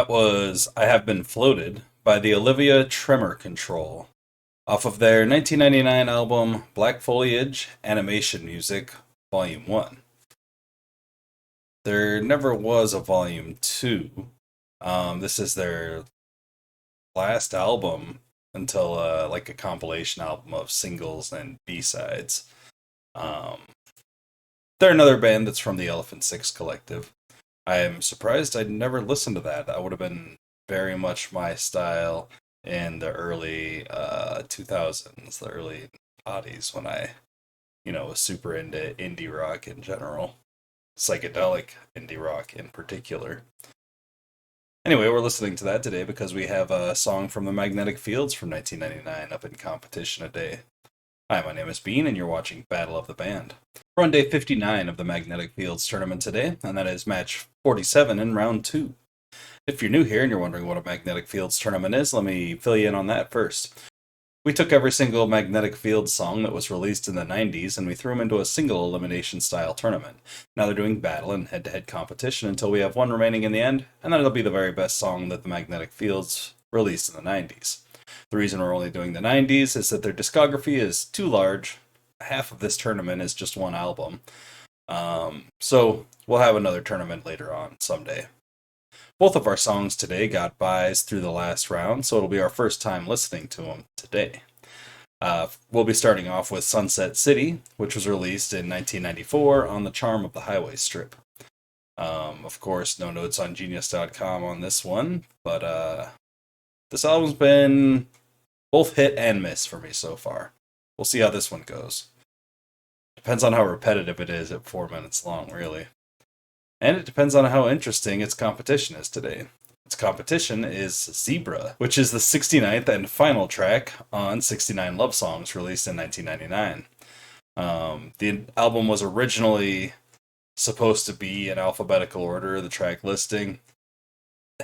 That was I Have Been Floated by the Olivia Tremor Control off of their 1999 album Black Foliage Animation Music Volume 1. There never was a Volume 2. This is their last album until like a compilation album of singles and B-sides. Um, they're another band that's from the Elephant Six Collective. I'm surprised I'd never listened to that. That would have been very much my style in the early 2000s, the early oddies when I, was super into indie rock in general, psychedelic indie rock in particular. Anyway, we're listening to that today because we have a song from the Magnetic Fields from 1999 up in competition today. Hi, my name is Bean, and you're watching Battle of the Band. We're on day 59 of the Magnetic Fields tournament today, and that is match 47 in round 2. If you're new here and you're wondering what a Magnetic Fields tournament is, let me fill you in on that first. We took every single Magnetic Fields song that was released in the 90s and we threw them into a single elimination style tournament. Now they're doing battle and head-to-head competition until we have one remaining in the end, and then it'll be the very best song that the Magnetic Fields released in the 90s. The reason we're only doing the 90s is that their discography is too large. Half of this tournament is just one album. So we'll have another tournament later on someday. Both of our songs today got buys through the last round, so it'll be our first time listening to them today. We'll be starting off with Sunset City, which was released in 1994 on the Charm of the Highway strip. Of course, no notes on Genius.com on this one, but this album's been both hit and miss for me so far. We'll see how this one goes. Depends on how repetitive it is at 4 minutes long, really. And it depends on how interesting its competition is today. Its competition is Zebra, which is the 69th and final track on 69 Love Songs released in 1999. The album was originally supposed to be in alphabetical order, the track listing,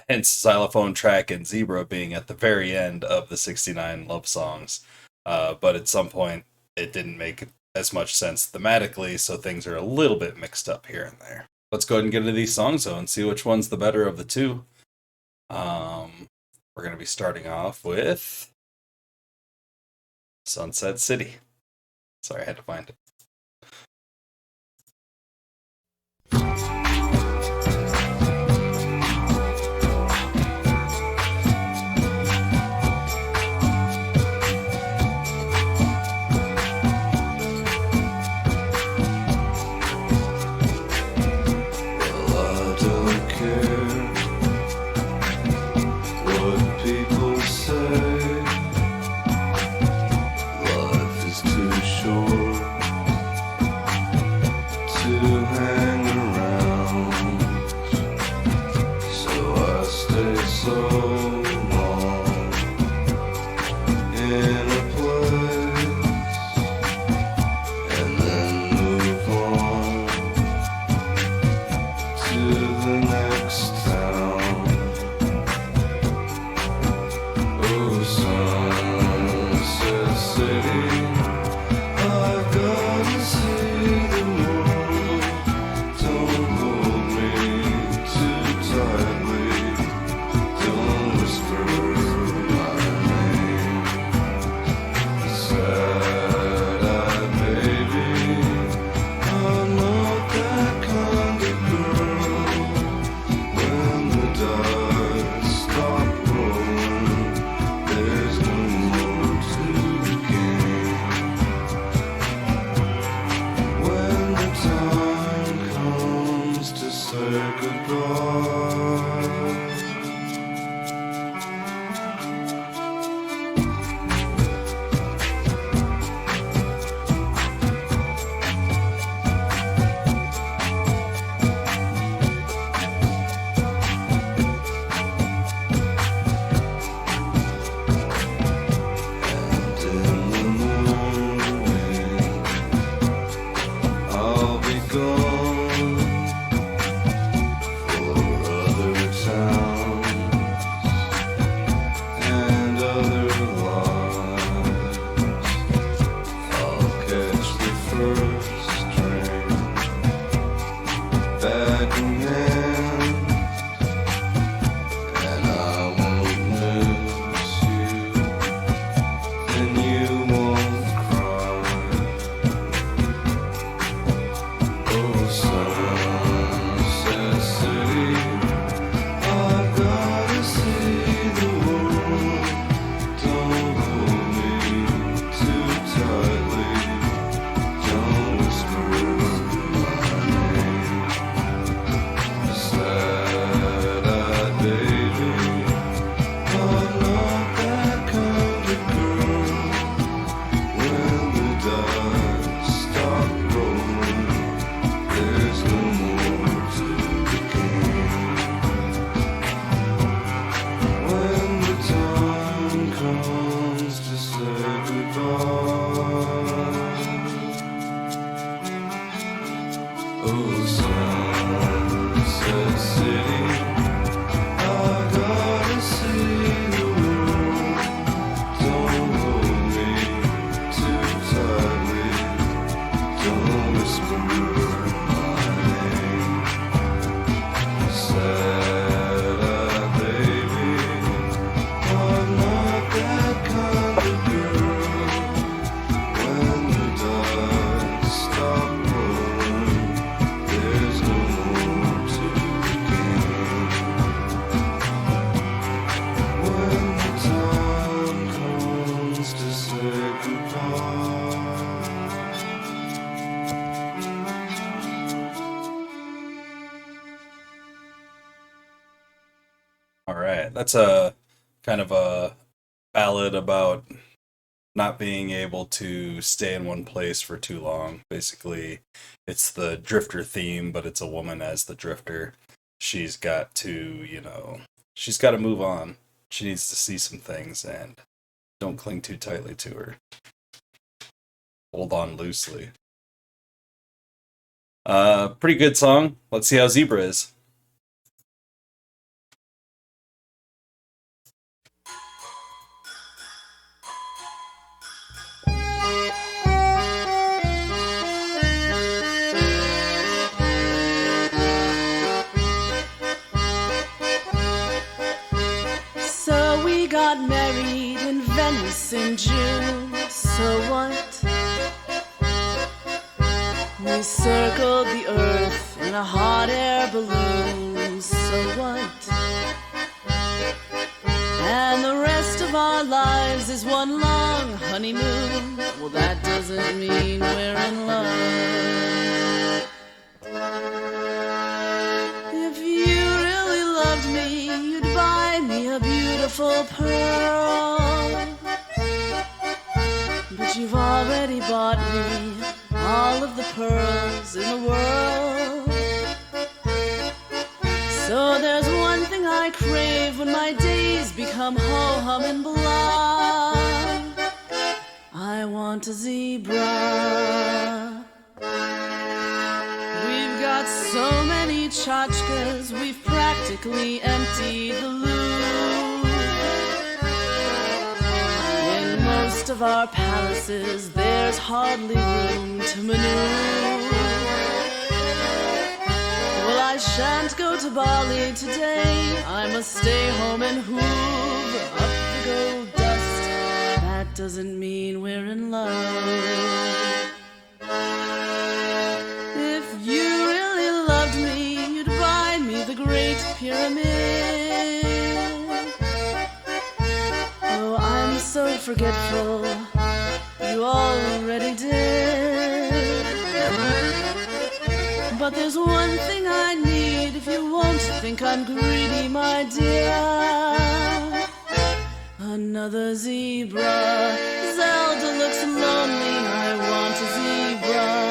hence Xylophone Track and Zebra being at the very end of the 69 Love Songs. But at some point, it didn't make as much sense thematically, so things are a little bit mixed up here and there. Let's go ahead and get into these songs, though, and see which one's the better of the two. We're going to be starting off with Sunset City. Sorry, I had to find it. Oh, sunset city, I gotta see the world. Don't hold me too tightly. Don't whisper my name. Sad-eyed baby, I'm not that kind of girl. When the dice stop rolling, there's no more to gain. When the time comes to say goodbye. All right, that's a kind of a ballad about not being able to stay in one place for too long. Basically, it's the drifter theme, but it's a woman as the drifter. She's got to, she's got to move on. She needs to see some things and don't cling too tightly to her. Hold on loosely. Pretty good song. Let's see how Zebra is. So we got married in Venice in June. So what? We circled the earth in a hot air balloon. So what? And the rest of our lives is one long honeymoon. Well, that doesn't mean we're in love. If you really loved me, you'd buy me a beautiful pearl. But you've already bought me all of the pearls in the world. So there's one thing I crave when my days become ho-hum and blah. I want a zebra. We've got so many tchotchkes, we've practically emptied the loo. In most of our palaces, there's hardly room to maneuver. Well, I shan't go to Bali today. I must stay home and hoover up the gold dust. That doesn't mean we're in love. If you really loved me, you'd buy me the Great Pyramid. Oh, I'm so forgetful. You already did. But there's one thing I need if you won't think I'm greedy, my dear. Another zebra. Zelda looks lonely. I want a zebra.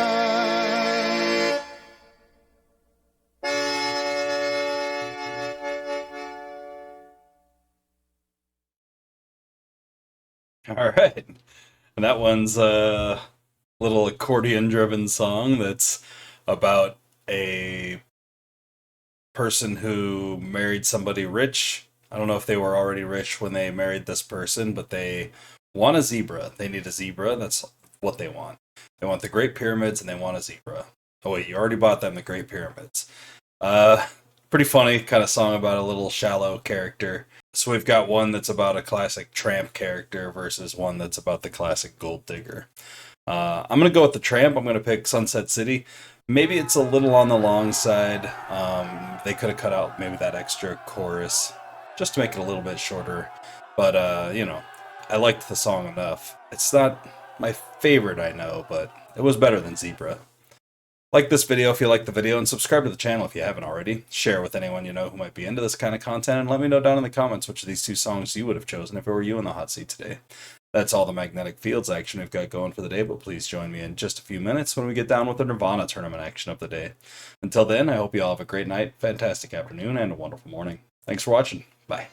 All right. And that one's a little accordion driven song that's about a person who married somebody rich. I don't know if they were already rich when they married this person, but they want a zebra. They need a zebra. That's what they want. They want the Great Pyramids and they want a zebra. Oh wait, you already bought them the Great Pyramids. Pretty funny kind of song about a little shallow character. So we've got one that's about a classic tramp character versus one that's about the classic gold digger. I'm going to go with the tramp. I'm going to pick Sunset City. Maybe it's a little on the long side. They could have cut out maybe that extra chorus just to make it a little bit shorter. But, I liked the song enough. It's not my favorite, I know, but it was better than Zebra. Like this video if you like the video, and subscribe to the channel if you haven't already. Share with anyone you know who might be into this kind of content, and let me know down in the comments which of these two songs you would have chosen if it were you in the hot seat today. That's all the magnetic fields action we've got going for the day, but please join me in just a few minutes when we get down with the Nirvana tournament action of the day. Until then, I hope you all have a great night, fantastic afternoon, and a wonderful morning. Thanks for watching. Bye.